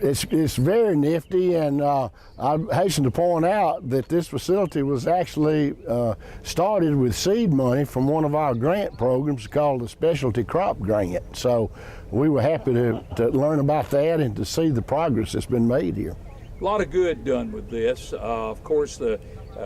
It's very nifty, and I hasten to point out that this facility was actually started with seed money from one of our grant programs called the Specialty Crop Grant. So we were happy to learn about that and to see the progress that's been made here. A lot of good done with this. Of course,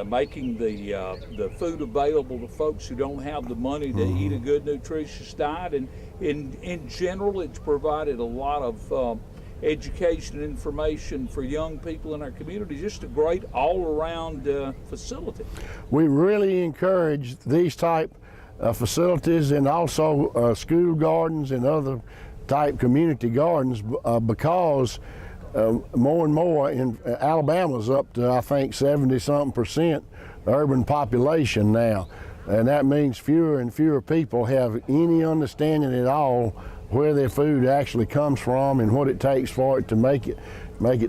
making the food available to folks who don't have the money to eat a good, nutritious diet, and in general, it's provided a lot of education and information for young people in our community. Just a great all-around facility. We really encourage these type facilities, and also school gardens and other type community gardens, because more and more in Alabama's up to, I think, 70-something% urban population now, and that means fewer and fewer people have any understanding at all where their food actually comes from and what it takes for it to make it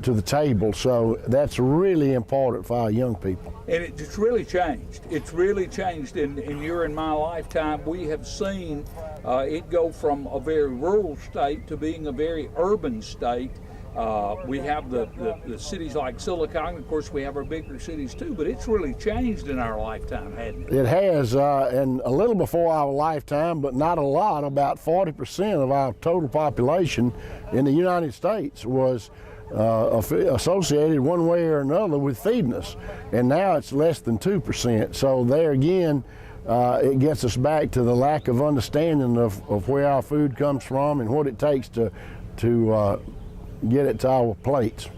to the table. So that's really important for our young people. And it's really changed. It's really changed in your and my lifetime. We have seen it go from a very rural state to being a very urban state. We have the cities like Sylacauga. Of course, we have our bigger cities too, but it's really changed in our lifetime, hasn't it? It has, and a little before our lifetime, but not a lot. About 40% of our total population in the United States was associated one way or another with feeding us, and now it's less than 2%. So there again, it gets us back to the lack of understanding of where our food comes from and what it takes to get it to our plates.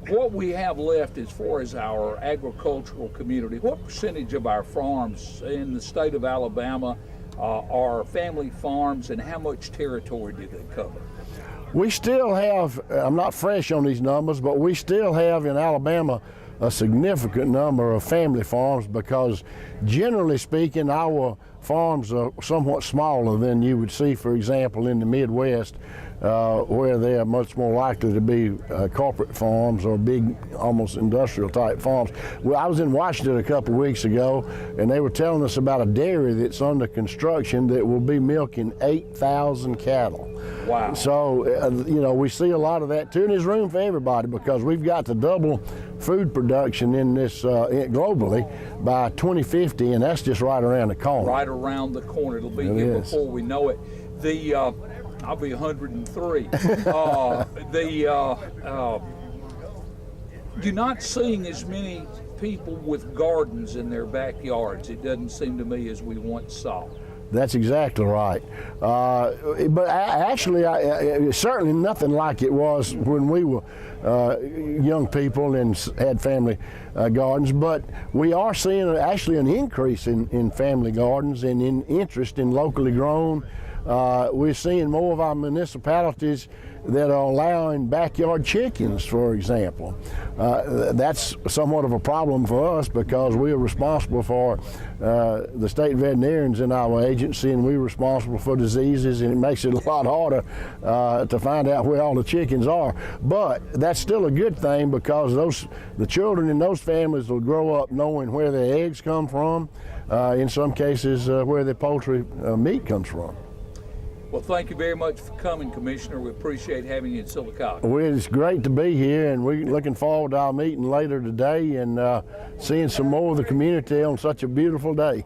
What we have left as far as our agricultural community, what percentage of our farms in the state of Alabama are family farms, and how much territory do they cover? We still have, I'm not fresh on these numbers, but we still have in Alabama a significant number of family farms, because generally speaking our farms are somewhat smaller than you would see, for example, in the Midwest, where they are much more likely to be corporate farms or big, almost industrial type farms. Well, I was in Washington a couple of weeks ago, and they were telling us about a dairy that's under construction that will be milking 8,000 cattle. Wow. So, you know, we see a lot of that too, and there's room for everybody, because we've got to double food production in this globally by 2050, and that's just right around the corner. Right around the corner. It'll be here before we know it. I'll be 103. You're not seeing as many people with gardens in their backyards, it doesn't seem to me, as we once saw. That's exactly right. But actually, it's certainly nothing like it was when we were young people and had family gardens. But we are seeing actually an increase in family gardens and in interest in locally grown. We're seeing more of our municipalities that are allowing backyard chickens, for example. That's somewhat of a problem for us, because we are responsible for the state veterinarians in our agency, and we're responsible for diseases, and it makes it a lot harder to find out where all the chickens are. But that's still a good thing, because the children in those families will grow up knowing where their eggs come from, in some cases where their poultry meat comes from. Well, thank you very much for coming, Commissioner. We appreciate having you in Sylacauga. Well, it's great to be here, and we're looking forward to our meeting later today and seeing some more of the community on such a beautiful day.